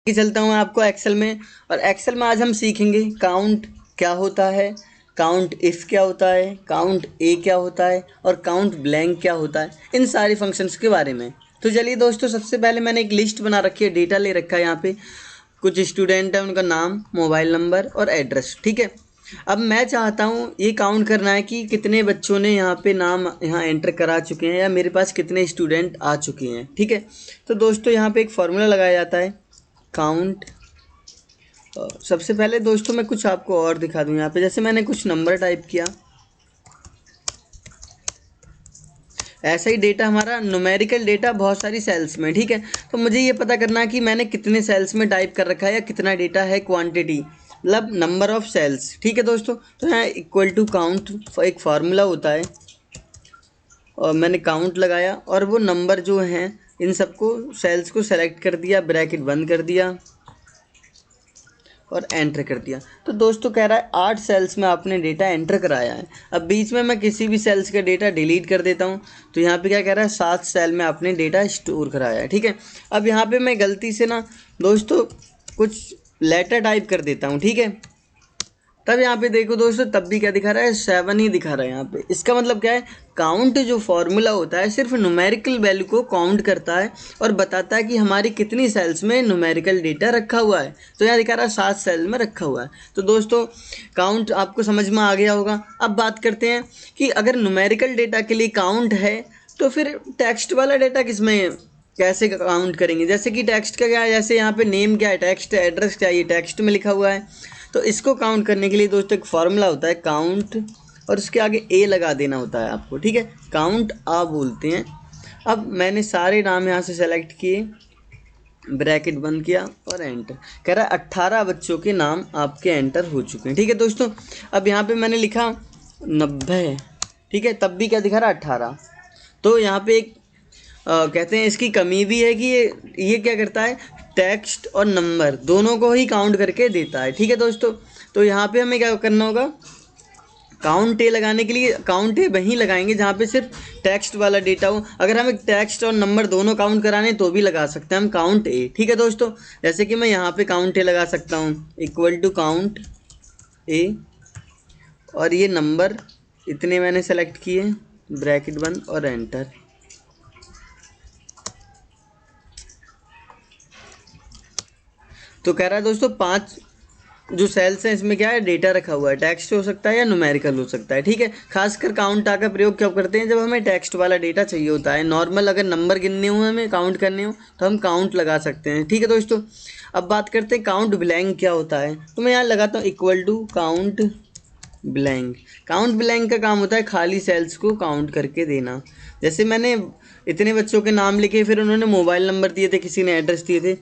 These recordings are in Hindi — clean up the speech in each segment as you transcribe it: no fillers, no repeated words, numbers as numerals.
चलता हूँ आपको एक्सेल में। और एक्सेल में आज हम सीखेंगे काउंट क्या होता है, काउंट इफ़ क्या होता है, काउंट ए क्या होता है और काउंट ब्लैंक क्या होता है, इन सारी फंक्शंस के बारे में। तो चलिए दोस्तों, सबसे पहले मैंने एक लिस्ट बना रखी है, डेटा ले रखा है यहाँ पे। कुछ स्टूडेंट है, उनका नाम, मोबाइल नंबर और एड्रेस। ठीक है, अब मैं चाहता हूँ ये काउंट करना है कि कितने बच्चों ने यहाँ पे नाम यहाँ एंटर करा चुके हैं या मेरे पास कितने स्टूडेंट आ चुके हैं। ठीक है, तो दोस्तों यहाँ पे एक फॉर्मूला लगाया जाता है काउंट। सबसे पहले दोस्तों मैं कुछ आपको और दिखा दूं यहाँ पे, जैसे मैंने कुछ नंबर टाइप किया, ऐसा ही डेटा हमारा न्यूमेरिकल डेटा बहुत सारी सेल्स में। ठीक है, तो मुझे ये पता करना है कि मैंने कितने सेल्स में टाइप कर रखा है या कितना डेटा है, क्वांटिटी मतलब नंबर ऑफ सेल्स। ठीक है दोस्तों, तो यहाँ इक्वल टू काउंट एक फार्मूला होता है और मैंने काउंट लगाया और वो नंबर जो हैं इन सबको सेल्स को सेलेक्ट कर दिया, ब्रैकेट बंद कर दिया और एंटर कर दिया। तो दोस्तों कह रहा है 8 सेल्स में आपने डेटा एंटर कराया है। अब बीच में मैं किसी भी सेल्स का डेटा डिलीट कर देता हूँ, तो यहाँ पे क्या कह रहा है 7 सेल में आपने डेटा स्टोर कराया है। ठीक है, अब यहाँ पे मैं गलती से ना दोस्तों कुछ लेटर टाइप कर देता हूँ। ठीक है, तब यहाँ पे देखो दोस्तों, तब भी क्या दिखा रहा है, 7 ही दिखा रहा है यहाँ पे। इसका मतलब क्या है, काउंट जो फॉर्मूला होता है सिर्फ न्यूमेरिकल वैल्यू को काउंट करता है और बताता है कि हमारी कितनी सेल्स में न्यूमेरिकल डेटा रखा हुआ है। तो यहाँ दिखा रहा है 7 सेल में रखा हुआ है। तो दोस्तों काउंट आपको समझ में आ गया होगा। अब बात करते हैं कि अगर न्यूमेरिकल डेटा के लिए काउंट है तो फिर टेक्स्ट वाला डेटा किस में कैसे काउंट करेंगे। जैसे कि टेक्स्ट का क्या है, जैसे यहाँ पे नेम क्या है, टेक्स्ट है, एड्रेस क्या है, ये टेक्स्ट में लिखा हुआ है। तो इसको काउंट करने के लिए दोस्तों एक फार्मूला होता है काउंट और उसके आगे ए लगा देना होता है आपको। ठीक है, काउंट आ बोलते हैं। अब मैंने सारे नाम यहाँ से सेलेक्ट किए, ब्रैकेट बंद किया और एंटर। कह रहा है 18 बच्चों के नाम आपके एंटर हो चुके हैं। ठीक है दोस्तों, अब यहाँ पे मैंने लिखा 90। ठीक है, तब भी क्या दिखा रहा है 18। तो यहाँ पे एक कहते हैं इसकी कमी भी है कि ये क्या करता है, टेक्स्ट और नंबर दोनों को ही काउंट करके देता है। ठीक है दोस्तों, तो यहाँ पे हमें क्या करना होगा, काउंट ए लगाने के लिए काउंट ए वहीं लगाएंगे जहाँ पे सिर्फ टेक्स्ट वाला डेटा हो। अगर हमें टेक्स्ट और नंबर दोनों काउंट कराने तो भी लगा सकते हैं हम काउंट ए। ठीक है दोस्तों, जैसे कि मैं यहाँ पे काउंट ए लगा सकता हूँ, इक्वल टू काउंट ए और ये नंबर इतने मैंने सेलेक्ट किए, ब्रैकेट बंद और एंटर। तो कह रहा है दोस्तों 5 जो सेल्स हैं इसमें क्या है, डेटा रखा हुआ है, टेक्स्ट हो सकता है या न्यूमेरिकल हो सकता है। ठीक है, खासकर काउंट आ का प्रयोग कब करते हैं, जब हमें टेक्स्ट वाला डेटा चाहिए होता है। नॉर्मल अगर नंबर गिनने हो, हमें काउंट करने हो, तो हम काउंट लगा सकते हैं। ठीक है दोस्तों, अब बात करते हैं काउंट ब्लैंक क्या होता है। तो मैं यहाँ लगाता हूँ equal to count blank. Count blank का काम होता है खाली सेल्स को काउंट करके देना। जैसे मैंने इतने बच्चों के नाम लिखे, फिर उन्होंने मोबाइल नंबर दिए थे, किसी ने एड्रेस दिए थे,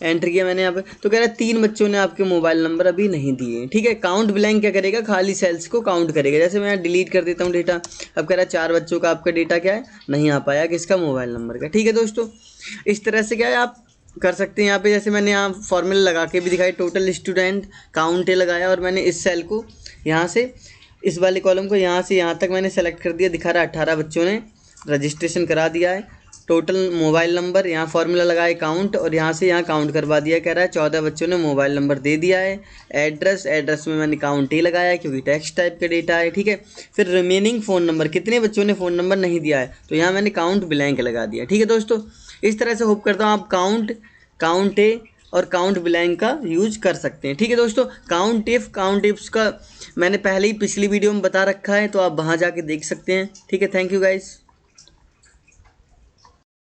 एंटर किया मैंने यहाँ पे, तो कह रहा है 3 बच्चों ने आपके मोबाइल नंबर अभी नहीं दिए। ठीक है, काउंट ब्लैंक क्या करेगा, खाली सेल्स को काउंट करेगा। जैसे मैं डिलीट कर देता हूँ डेटा, अब कह रहा है 4 बच्चों का आपका डेटा क्या है, नहीं आ पाया, किसका, मोबाइल नंबर का। ठीक है दोस्तों, इस तरह से क्या है आप कर सकते हैं। यहाँ पे जैसे मैंने यहाँ फॉर्मूला लगा के भी दिखाई, टोटल स्टूडेंट काउंट ए लगाया और मैंने इस सेल को यहाँ से, इस वाले कॉलम को यहाँ से यहाँ तक मैंने सेलेक्ट कर दिया, दिखा रहा है 18 बच्चों ने रजिस्ट्रेशन करा दिया है। टोटल मोबाइल नंबर, यहाँ फार्मूला लगाए काउंट और यहाँ से यहाँ काउंट करवा दिया, कह रहा है 14 बच्चों ने मोबाइल नंबर दे दिया है। एड्रेस में मैंने काउंट ही लगाया क्योंकि टेक्स्ट टाइप का डेटा है। ठीक है, फिर रिमेनिंग फ़ोन नंबर, कितने बच्चों ने फ़ोन नंबर नहीं दिया है, तो यहाँ मैंने काउंट ब्लैंक लगा दिया। ठीक है दोस्तों, इस तरह से होप करता हूँ आप काउंट ए और काउंट ब्लैंक का यूज कर सकते हैं। ठीक है दोस्तों, काउंट इफ्स का मैंने पहले ही पिछली वीडियो में बता रखा है, तो आप वहाँ जाके देख सकते हैं। ठीक है, थैंक यू गाइस।